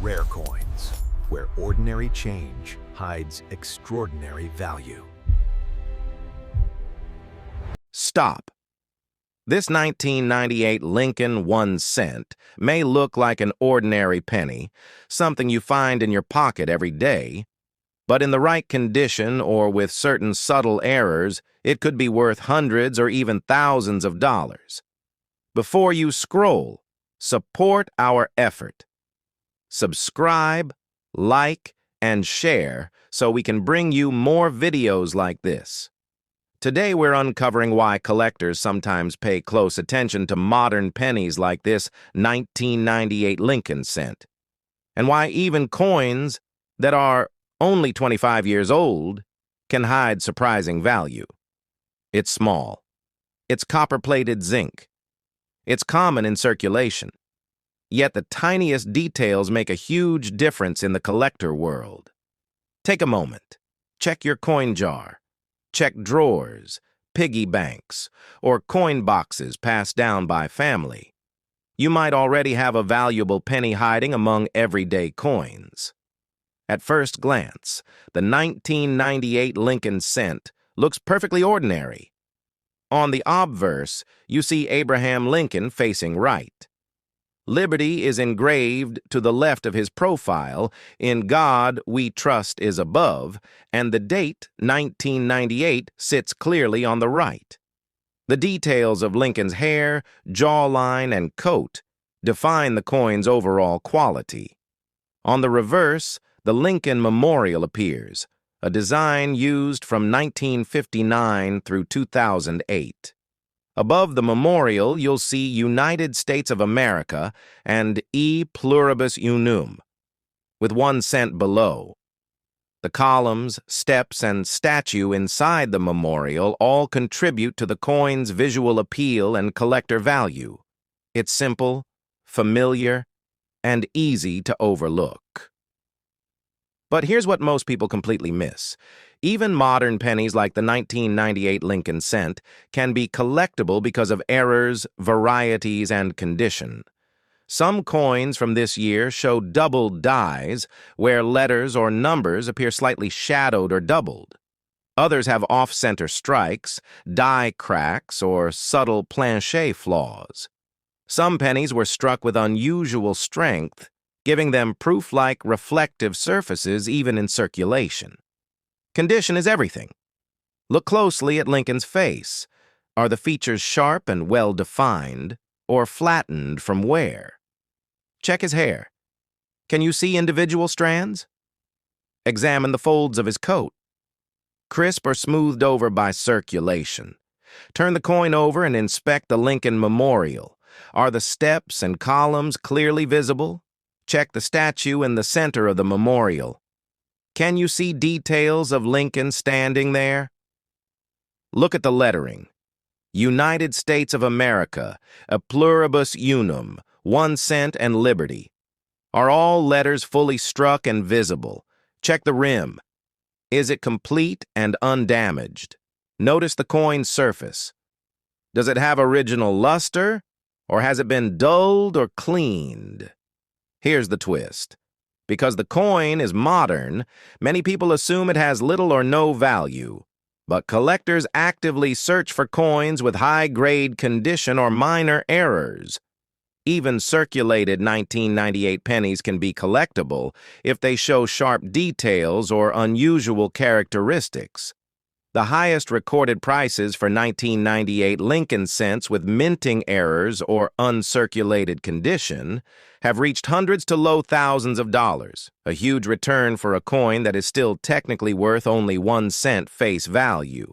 rare coins, where ordinary change hides extraordinary value. Stop. This 1998 Lincoln 1 cent may look like an ordinary penny, something you find in your pocket every day, but in the right condition or with certain subtle errors, it could be worth hundreds or even thousands of dollars. Before you scroll, support our effort. Subscribe, like, and share so we can bring you more videos like this. Today we're uncovering why collectors sometimes pay close attention to modern pennies like this 1998 Lincoln cent, and why even coins that are only 25 years old can hide surprising value. It's small. It's copper-plated zinc. It's common in circulation. Yet the tiniest details make a huge difference in the collector world. Take a moment. Check your coin jar. Check drawers, piggy banks, or coin boxes passed down by family. You might already have a valuable penny hiding among everyday coins. At first glance, the 1998 Lincoln cent looks perfectly ordinary. On the obverse, you see Abraham Lincoln facing right. Liberty is engraved to the left of his profile, "In God We Trust" is above, and the date, 1998, sits clearly on the right. The details of Lincoln's hair, jawline, and coat define the coin's overall quality. On the reverse, the Lincoln Memorial appears, a design used from 1959 through 2008. Above the memorial, you'll see United States of America and E Pluribus Unum, with 1 cent below. The columns, steps, and statue inside the memorial all contribute to the coin's visual appeal and collector value. It's simple, familiar, and easy to overlook. But here's what most people completely miss. Even modern pennies like the 1998 Lincoln cent can be collectible because of errors, varieties, and condition. Some coins from this year show doubled dies, where letters or numbers appear slightly shadowed or doubled. Others have off-center strikes, die cracks, or subtle planchet flaws. Some pennies were struck with unusual strength, giving them proof-like reflective surfaces even in circulation. Condition is everything. Look closely at Lincoln's face. Are the features sharp and well-defined, or flattened from wear? Check his hair. Can you see individual strands? Examine the folds of his coat. Crisp or smoothed over by circulation. Turn the coin over and inspect the Lincoln Memorial. Are the steps and columns clearly visible? Check the statue in the center of the memorial. Can you see details of Lincoln standing there? Look at the lettering. United States of America, a pluribus unum, 1 cent, and liberty. Are all letters fully struck and visible? Check the rim. Is it complete and undamaged? Notice the coin's surface. Does it have original luster, or has it been dulled or cleaned? Here's the twist. Because the coin is modern, many people assume it has little or no value. But collectors actively search for coins with high-grade condition or minor errors. Even circulated 1998 pennies can be collectible if they show sharp details or unusual characteristics. The highest recorded prices for 1998 Lincoln cents with minting errors or uncirculated condition have reached hundreds to low thousands of dollars, a huge return for a coin that is still technically worth only 1 cent face value.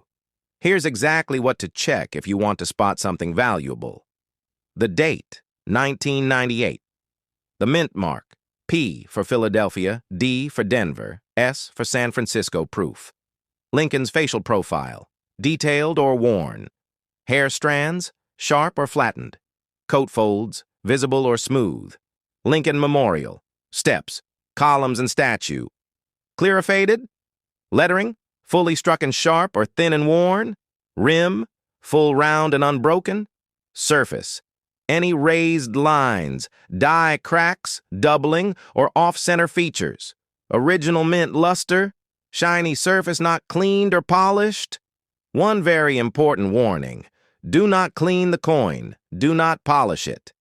Here's exactly what to check if you want to spot something valuable. The date, 1998. The mint mark, P for Philadelphia, D for Denver, S for San Francisco proof. Lincoln's facial profile, detailed or worn. Hair strands, sharp or flattened. Coat folds, visible or smooth. Lincoln Memorial, steps, columns and statue. Clear or faded? Lettering, fully struck and sharp or thin and worn. Rim, full round and unbroken. Surface, Any raised lines, die cracks, doubling, or off-center features. Original mint luster, shiny surface not cleaned or polished. One very important warning: do not clean the coin, do not polish it.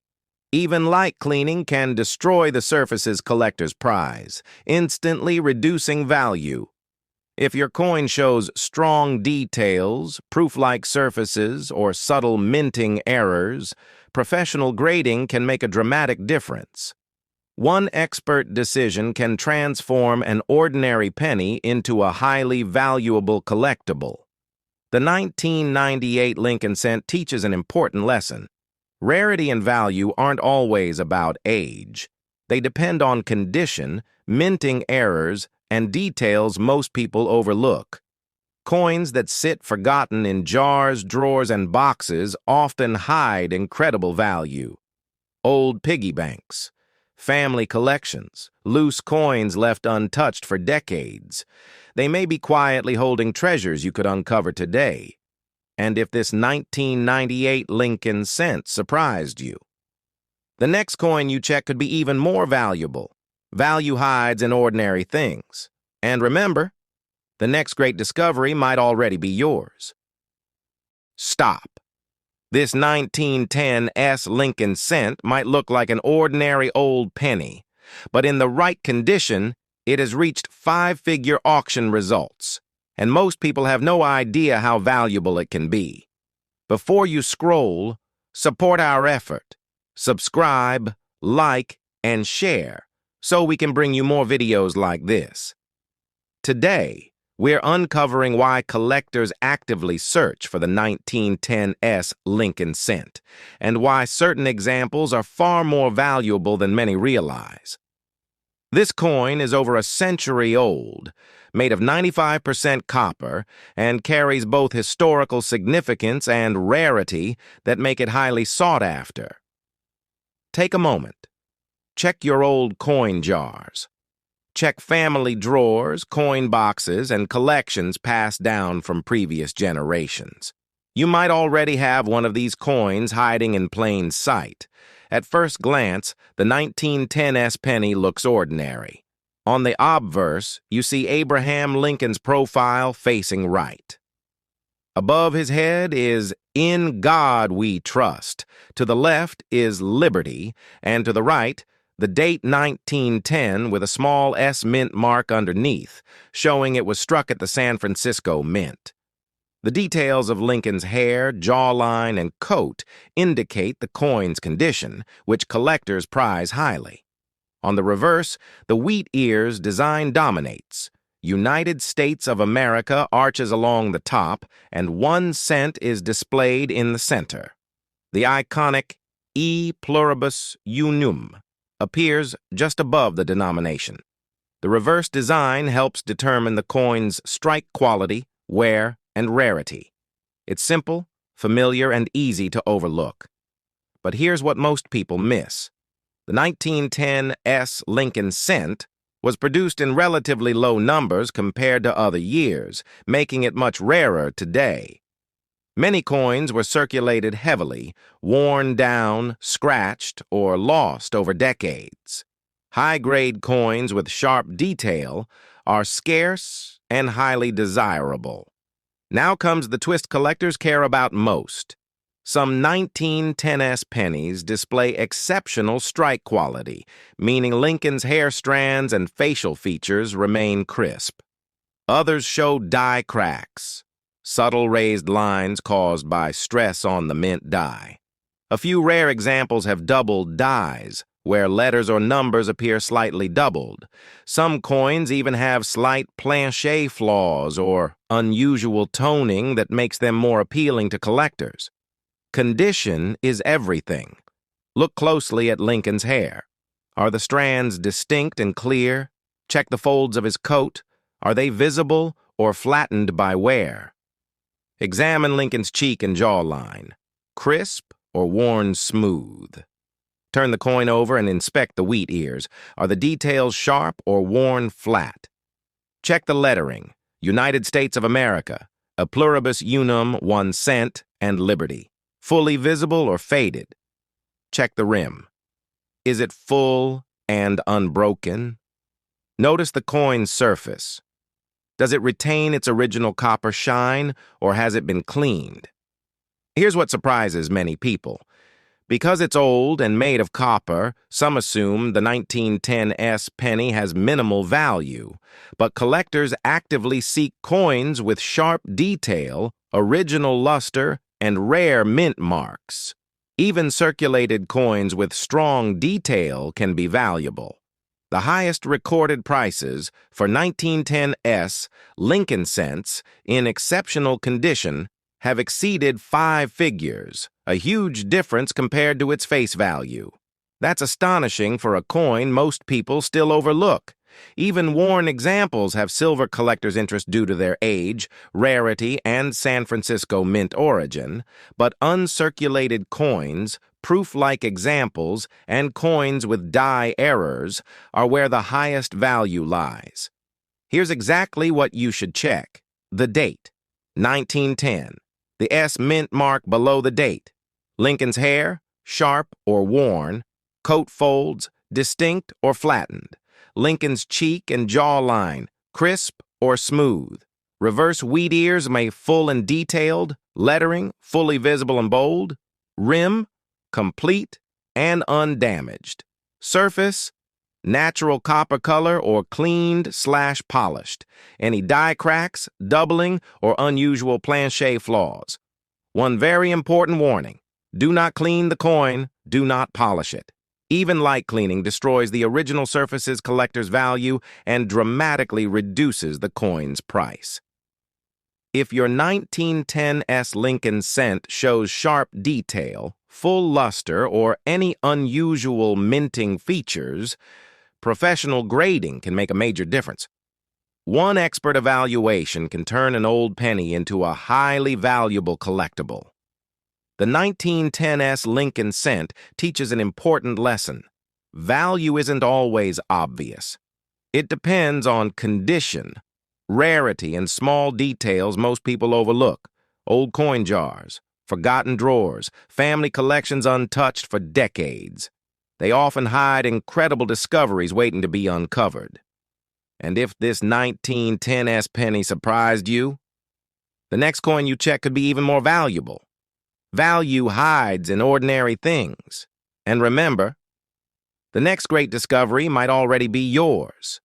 Even light cleaning can destroy the surface's collector's prize, instantly reducing value. If your coin shows strong details, proof-like surfaces, or subtle minting errors, professional grading can make a dramatic difference. One expert decision can transform an ordinary penny into a highly valuable collectible. The 1998 Lincoln cent teaches an important lesson. Rarity and value aren't always about age. They depend on condition, minting errors, and details most people overlook. Coins that sit forgotten in jars, drawers, and boxes often hide incredible value. Old piggy banks, family collections, loose coins left untouched for decades. They may be quietly holding treasures you could uncover today. And if this 1998 Lincoln cent surprised you, the next coin you check could be even more valuable. Value hides in ordinary things. And remember, the next great discovery might already be yours. Stop. This 1910 Lincoln cent might look like an ordinary old penny, but in the right condition, it has reached five-figure auction results, and most people have no idea how valuable it can be. Before you scroll, support our effort. Subscribe, like, and share so we can bring you more videos like this. Today, we're uncovering why collectors actively search for the 1910 Lincoln cent, and why certain examples are far more valuable than many realize. This coin is over a century old, made of 95% copper, and carries both historical significance and rarity that make it highly sought after. Take a moment. Check your old coin jars. Check family drawers, coin boxes, and collections passed down from previous generations. You might already have one of these coins hiding in plain sight. At first glance, the 1910 penny looks ordinary. On the obverse, you see Abraham Lincoln's profile facing right. Above his head is "In God We Trust." To the left is "Liberty," and to the right, the date 1910 with a small S mint mark underneath, showing it was struck at the San Francisco Mint. The details of Lincoln's hair, jawline, and coat indicate the coin's condition, which collectors prize highly. On the reverse, the wheat ears design dominates. United States of America arches along the top, and 1 cent is displayed in the center. The iconic E pluribus unum appears just above the denomination. The reverse design helps determine the coin's strike quality, wear, and rarity. It's simple, familiar, and easy to overlook. But here's what most people miss. The 1910 Lincoln cent was produced in relatively low numbers compared to other years, making it much rarer today. Many coins were circulated heavily, worn down, scratched, or lost over decades. High-grade coins with sharp detail are scarce and highly desirable. Now comes the twist collectors care about most. Some 1910 pennies display exceptional strike quality, meaning Lincoln's hair strands and facial features remain crisp. Others show die cracks, subtle raised lines caused by stress on the mint die. A few rare examples have doubled dies, where letters or numbers appear slightly doubled. Some coins even have slight planche flaws or unusual toning that makes them more appealing to collectors. Condition is everything. Look closely at Lincoln's hair. Are the strands distinct and clear? Check the folds of his coat. Are they visible or flattened by wear? Examine Lincoln's cheek and jawline. Crisp or worn smooth? Turn the coin over and inspect the wheat ears. Are the details sharp or worn flat? Check the lettering. United States of America, a pluribus unum, 1 cent, and Liberty. Fully visible or faded? Check the rim. Is it full and unbroken? Notice the coin's surface. Does it retain its original copper shine, or has it been cleaned? Here's what surprises many people. Because it's old and made of copper, some assume the 1910s penny has minimal value, but collectors actively seek coins with sharp detail, original luster, and rare mint marks. Even circulated coins with strong detail can be valuable. The highest recorded prices for 1910s Lincoln cents in exceptional condition have exceeded 5 figures, a huge difference compared to its face value. That's astonishing for a coin most people still overlook. Even worn examples have silver collectors' interest due to their age, rarity, and San Francisco mint origin, but uncirculated coins, proof-like examples, and coins with die errors are where the highest value lies. Here's exactly what you should check. The date, 1910. The S mint mark below the date. Lincoln's hair, sharp or worn. Coat folds, distinct or flattened. Lincoln's cheek and jawline, crisp or smooth. Reverse wheat ears may full and detailed. Lettering, fully visible and bold. Rim, complete and undamaged. Surface, natural copper color or cleaned/polished. Any die cracks, doubling, or unusual planche flaws. One very important warning. Do not clean the coin, do not polish it. Even light cleaning destroys the original surface's collector's value and dramatically reduces the coin's price. If your 1910s Lincoln cent shows sharp detail, full luster, or any unusual minting features, professional grading can make a major difference. One expert evaluation can turn an old penny into a highly valuable collectible. The 1910s Lincoln cent teaches an important lesson. Value isn't always obvious. It depends on condition, rarity, and small details most people overlook. Old coin jars, forgotten drawers, family collections untouched for decades. They often hide incredible discoveries waiting to be uncovered. And if this 1910s penny surprised you, the next coin you check could be even more valuable. Value hides in ordinary things. And remember, the next great discovery might already be yours.